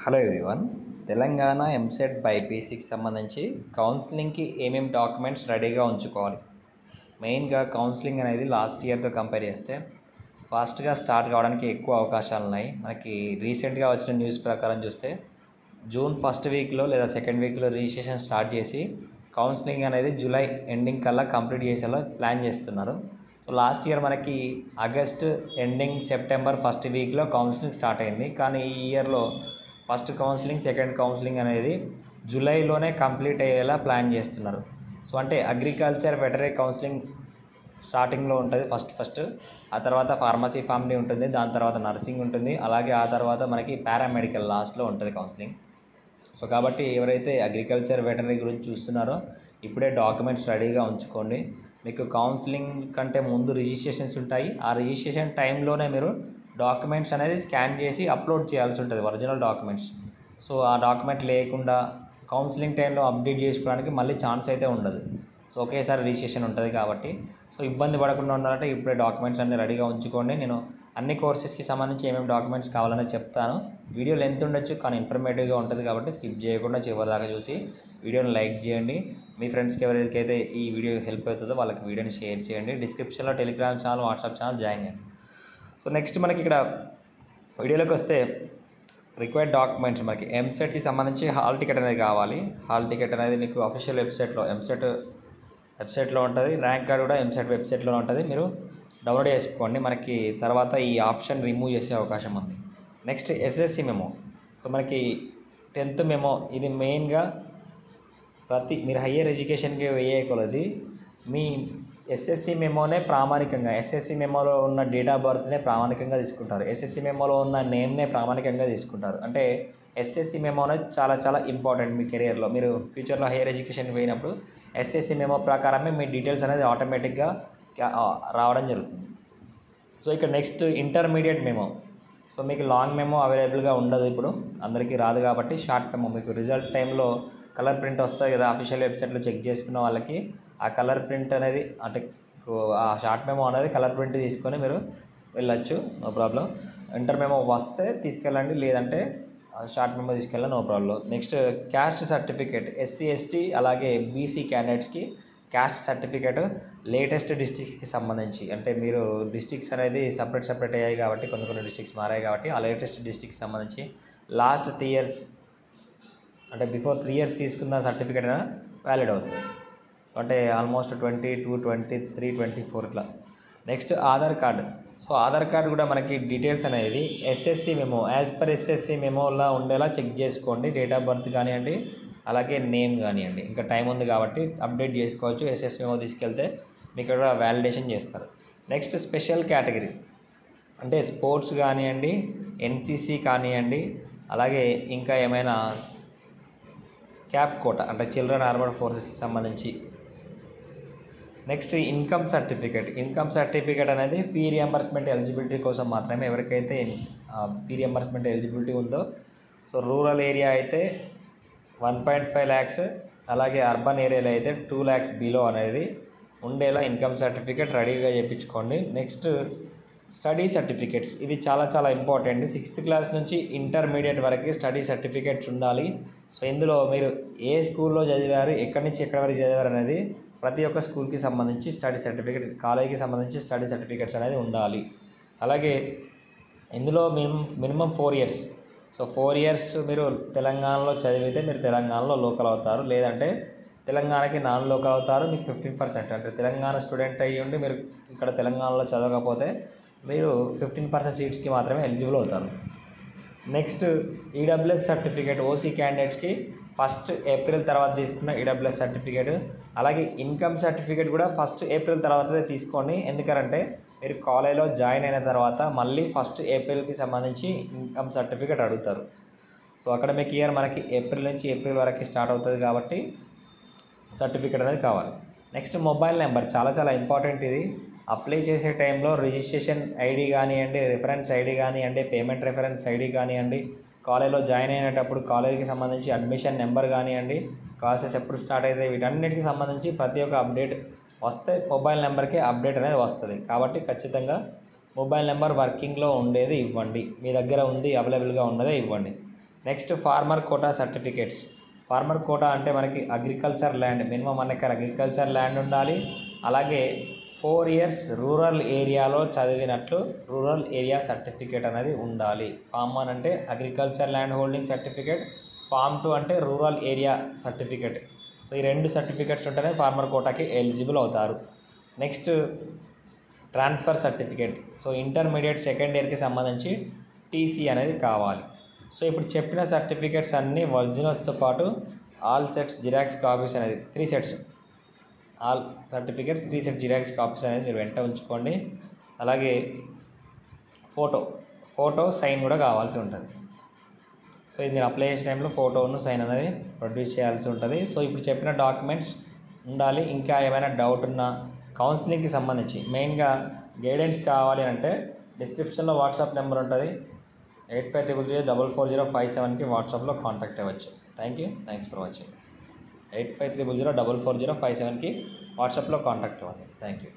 Hello everyone. Telangana EAMCET బైపీసీకి సంబంధించి కౌన్సిలింగ్కి ఏమేమి డాక్యుమెంట్స్ రెడీగా ఉంచుకోవాలి. మెయిన్గా కౌన్సిలింగ్ అనేది లాస్ట్ ఇయర్తో కంపేర్ చేస్తే ఫాస్ట్గా స్టార్ట్ కావడానికి ఎక్కువ అవకాశాలు ఉన్నాయి. మనకి రీసెంట్గా వచ్చిన న్యూస్ ప్రకారం చూస్తే జూన్ ఫస్ట్ వీక్లో లేదా సెకండ్ వీక్లో రిజిస్ట్రేషన్ స్టార్ట్ చేసి కౌన్సిలింగ్ అనేది జూలై ఎండింగ్ కల్లా కంప్లీట్ చేసేలా ప్లాన్ చేస్తున్నారు. సో లాస్ట్ ఇయర్ మనకి ఆగస్ట్ ఎండింగ్ సెప్టెంబర్ ఫస్ట్ వీక్లో కౌన్సిలింగ్ స్టార్ట్ అయింది. కానీ ఈ ఇయర్లో ఫస్ట్ కౌన్సిలింగ్ సెకండ్ కౌన్సిలింగ్ అనేది జూలైలోనే కంప్లీట్ అయ్యేలా ప్లాన్ చేస్తున్నారు. సో అంటే అగ్రికల్చర్ వెటరీ కౌన్సిలింగ్ స్టార్టింగ్లో ఉంటుంది ఫస్ట్ ఆ తర్వాత ఫార్మసీ ఫార్మడీ ఉంటుంది, దాని తర్వాత నర్సింగ్ ఉంటుంది, అలాగే ఆ తర్వాత మనకి పారామెడికల్ లాస్ట్లో ఉంటుంది కౌన్సిలింగ్. సో కాబట్టి ఎవరైతే అగ్రికల్చర్ వెటరీ గురించి చూస్తున్నారో ఇప్పుడే డాక్యుమెంట్స్ రెడీగా ఉంచుకోండి. మీకు కౌన్సిలింగ్ కంటే ముందు రిజిస్ట్రేషన్స్ ఉంటాయి. ఆ రిజిస్ట్రేషన్ టైంలోనే మీరు డాక్యుమెంట్స్ అనేది స్కాన్ చేసి అప్లోడ్ చేయాల్సి ఉంటుంది, ఒరిజినల్ డాక్యుమెంట్స్. సో ఆ డాక్యుమెంట్ లేకుండా కౌన్సిలింగ్ టైంలో అప్డేట్ చేసుకోవడానికి మళ్ళీ ఛాన్స్ అయితే ఉండదు. సో ఒకేసారి రిజిస్ట్రేషన్ ఉంటుంది కాబట్టి సో ఇబ్బంది పడకుండా ఉండాలంటే ఇప్పుడే డాక్యుమెంట్స్ అన్నీ రెడీగా ఉంచుకోండి. నేను అన్ని కోర్సెస్కి సంబంధించి ఏమేమి డాక్యుమెంట్స్ కావాలని చెప్తాను. వీడియో లెంత్ ఉండొచ్చు కానీ ఇన్ఫర్మేటివ్గా ఉంటుంది కాబట్టి స్కిప్ చేయకుండా చివరిదాకా చూసి వీడియోని లైక్ చేయండి. మీ ఫ్రెండ్స్కి ఎవరికైతే ఈ వీడియో హెల్ప్ అవుతుందో వాళ్ళకి వీడియోని షేర్ చేయండి. డిస్క్రిప్షన్లో Telegram channel, WhatsApp channel join చేయండి. సో నెక్స్ట్ మనకి ఇక్కడ వీడియోలోకి వస్తే రిక్వైర్డ్ డాక్యుమెంట్స్ మనకి ఎంసెట్కి సంబంధించి హాల్ టికెట్ అనేది కావాలి. హాల్ టికెట్ అనేది మీకు అఫీషియల్ వెబ్సైట్లో ఎంసెట్ వెబ్సైట్లో ఉంటుంది. ర్యాంక్ కార్డ్ కూడా ఎంసెట్ వెబ్సైట్లో ఉంటుంది. మీరు డౌన్లోడ్ చేసుకోండి. మనకి తర్వాత ఈ ఆప్షన్ రిమూవ్ చేసే అవకాశం ఉంది. Next SSC memo. సో మనకి 10th మెమో ఇది మెయిన్గా మీరు హయ్యర్ ఎడ్యుకేషన్కి వేయే కొలది మీ ఎస్ఎస్సి మెమోనే ప్రామాణికంగా, ఎస్ఎస్సి మెమోలో ఉన్న డేట్ ఆఫ్ బర్త్నే ప్రామాణికంగా తీసుకుంటారు. ఎస్ఎస్సి మెమోలో ఉన్న నేమ్నే ప్రామాణికంగా తీసుకుంటారు. అంటే ఎస్ఎస్సి మెమో అనేది చాలా చాలా ఇంపార్టెంట్ మీ కెరియర్లో. మీరు ఫ్యూచర్లో హైయర్ ఎడ్యుకేషన్కి పోయినప్పుడు ఎస్ఎస్సి మెమో ప్రకారమే మీ డీటెయిల్స్ అనేది ఆటోమేటిక్గా రావడం జరుగుతుంది. సో ఇక్కడ నెక్స్ట్ ఇంటర్మీడియట్ మెమో. సో మీకు లాంగ్ మెమో అవైలబుల్గా ఉండదు, ఇప్పుడు అందరికీ రాదు కాబట్టి షార్ట్ మెమో మీకు రిజల్ట్ టైంలో కలర్ ప్రింట్ వస్తుంది కదా, అఫీషియల్ వెబ్సైట్లో చెక్ చేసుకున్న వాళ్ళకి ఆ కలర్ ప్రింట్ అనేది అంటే ఆ షార్ట్ మెమో అనేది కలర్ ప్రింట్ తీసుకొని మీరు వెళ్ళొచ్చు, నో ప్రాబ్లం. ఇంటర్ మెమో వస్తే తీసుకెళ్ళండి, లేదంటే షార్ట్ మెమో తీసుకెళ్ళండి, no problem. Next caste certificate. SC ST అలాగే బీసీ క్యాండిడేట్స్కి క్యాస్ట్ సర్టిఫికేట్ లేటెస్ట్ డిస్ట్రిక్ట్స్కి సంబంధించి, అంటే మీరు డిస్ట్రిక్ట్స్ అనేది సపరేట్ అయ్యాయి కాబట్టి కొన్ని డిస్ట్రిక్ట్స్ మారాయి కాబట్టి ఆ లేటెస్ట్ డిస్ట్రిక్ట్కి సంబంధించి లాస్ట్ 3 years అంటే బిఫోర్ 3 years తీసుకున్న సర్టిఫికేట్ అయినా వ్యాలిడ్ అవుతుంది. అంటే ఆల్మోస్ట్ 22, 23, 24 ఇట్లా. Next Aadhaar card. So Aadhaar card కూడా మనకి డీటెయిల్స్ అనేది SSC memo, as per SSC మెమోలా ఉండేలా చెక్ చేసుకోండి. డేట్ ఆఫ్ బర్త్ కానివ్వండి, అలాగే నేమ్ కానివ్వండి. ఇంకా టైం ఉంది కాబట్టి అప్డేట్ చేసుకోవచ్చు. ఎస్ఎస్సి మెమో తీసుకెళ్తే మీకు కూడా వ్యాలిడేషన్ చేస్తారు. నెక్స్ట్ స్పెషల్ కేటగిరీ అంటే స్పోర్ట్స్ కానివ్వండి, ఎన్సిసి కానివ్వండి, అలాగే ఇంకా ఏమైనా క్యాప్ కోట అంటే చిల్డ్రన్ ఆర్మడ్ ఫోర్సెస్కి సంబంధించి. Next income certificate. Income certificate అనేది ఫీ రియంబర్స్మెంట్ ఎలిజిబిలిటీ కోసం మాత్రమే. ఎవరికైతే ఫీ రియంబర్స్మెంట్ ఎలిజిబిలిటీ ఉందో, సో రూరల్ ఏరియా అయితే 1.5 lakhs, అలాగే అర్బన్ ఏరియాలో అయితే 2 lakhs బిలో అనేది ఉండేలా ఇన్కమ్ సర్టిఫికేట్ రెడీగా చేయించుకోండి. Next study certificates. ఇది చాలా చాలా ఇంపార్టెంట్. 6th class నుంచి ఇంటర్మీడియట్ వరకు స్టడీ సర్టిఫికేట్స్ ఉండాలి. సో ఇందులో మీరు ఏ స్కూల్లో చదివారు, ఎక్కడి నుంచి ఎక్కడి వరకు చదివారు అనేది ప్రతి ఒక్క స్కూల్కి సంబంధించి స్టడీ సర్టిఫికేట్, కాలేజీకి సంబంధించి స్టడీ సర్టిఫికేట్స్ అనేది ఉండాలి. అలాగే ఇందులో మినిమం 4 years. సో 4 years మీరు తెలంగాణలో చదివితే మీరు తెలంగాణలో లోకల్ అవుతారు, లేదంటే తెలంగాణకి నాన్ లోకల్ అవుతారు. మీకు 15% అంటే తెలంగాణ స్టూడెంట్ అయ్యి ఉండి మీరు ఇక్కడ తెలంగాణలో చదవకపోతే మీరు 15% సీట్స్కి మాత్రమే ఎలిజిబుల్ అవుతారు. Next EWS certificate. ఓసీ క్యాండిడేట్స్కి 1st April తర్వాత తీసుకున్న ఈడబ్ల్యూఎస్ సర్టిఫికేట్. అలాగే ఇన్కమ్ సర్టిఫికేట్ కూడా 1st April తర్వాతే తీసుకోండి. ఎందుకంటే మీరు కాలేజ్లో జాయిన్ అయిన తర్వాత మళ్ళీ 1st Aprilకి సంబంధించి ఇన్కమ్ సర్టిఫికేట్ అడుగుతారు. సో అకాడమిక్ ఇయర్ మనకి ఏప్రిల్ నుంచి ఏప్రిల్ వరకు స్టార్ట్ అవుతుంది కాబట్టి సర్టిఫికేట్ అనేది కావాలి. Next mobile number. చాలా చాలా ఇంపార్టెంట్ ఇది. అప్లై చేసే టైంలో రిజిస్ట్రేషన్ ఐడి కానివ్వండి, రిఫరెన్స్ ఐడి కానివ్వండి, పేమెంట్ రిఫరెన్స్ ఐడి కానివ్వండి, కాలేజ్లో జాయిన్ అయినప్పుడు కాలేజీకి సంబంధించి అడ్మిషన్ నెంబర్ కానివ్వండి, క్లాసెస్ ఎప్పుడు స్టార్ట్ అవుతాయి, వీటన్నిటికి సంబంధించి ప్రతి ఒక్క అప్డేట్ వస్తే మొబైల్ నెంబర్కి అప్డేట్ అనేది వస్తుంది. కాబట్టి ఖచ్చితంగా మొబైల్ నెంబర్ వర్కింగ్లో ఉండేది ఇవ్వండి. మీ దగ్గర ఉంది అవైలబుల్గా ఉన్నదే ఇవ్వండి. Next farmer quota certificates. Farmer quota అంటే మనకి agriculture land, minimum 1 acre agriculture land ఉండాలి. అలాగే 4 ఇయర్స్ రూరల్ ఏరియాలో చదివినట్లు రూరల్ ఏరియా సర్టిఫికేట్ అనేది ఉండాలి. ఫామ్ 1 అంటే agriculture land holding certificate, form 2 అంటే రూరల్ ఏరియా సర్టిఫికేట్. సో ఈ 2 సర్టిఫికేట్స్ ఉంటేనే ఫార్మర్ కోటాకి ఎలిజిబుల్ అవుతారు. Next transfer certificate. So intermediate second ఇయర్కి సంబంధించి టీసీ అనేది కావాలి. సో ఇప్పుడు చెప్పిన సర్టిఫికేట్స్ అన్నీ ఒరిజినల్స్తో పాటు ఆల్ సెట్స్ జిరాక్స్ కాపీస్ అనేది 3 sets, all certificates 3 set xerox copies అనేది మీరు వెంట ఉంచుకోండి. అలాగే ఫోటో సైన్ కూడా కావాల్సి ఉంటుంది. సో ఇది మీరు అప్లై చేసే టైంలో ఫోటోను సైన్ అనేది ప్రొడ్యూస్ చేయాల్సి ఉంటుంది. సో ఇప్పుడు చెప్పిన డాక్యుమెంట్స్ ఉండాలి. ఇంకా ఏమైనా డౌట్ ఉన్నా కౌన్సిలింగ్కి సంబంధించి మెయిన్గా గైడెన్స్ కావాలి అంటే డిస్క్రిప్షన్లో వాట్సాప్ నెంబర్ ఉంటుంది. 8500044057కి వాట్సాప్లో కాంటాక్ట్ అవ్వచ్చు. Thanks for watching. 8500044057కి వాట్సాప్లో కాంటాక్ట్ అవ్వండి. Thank you.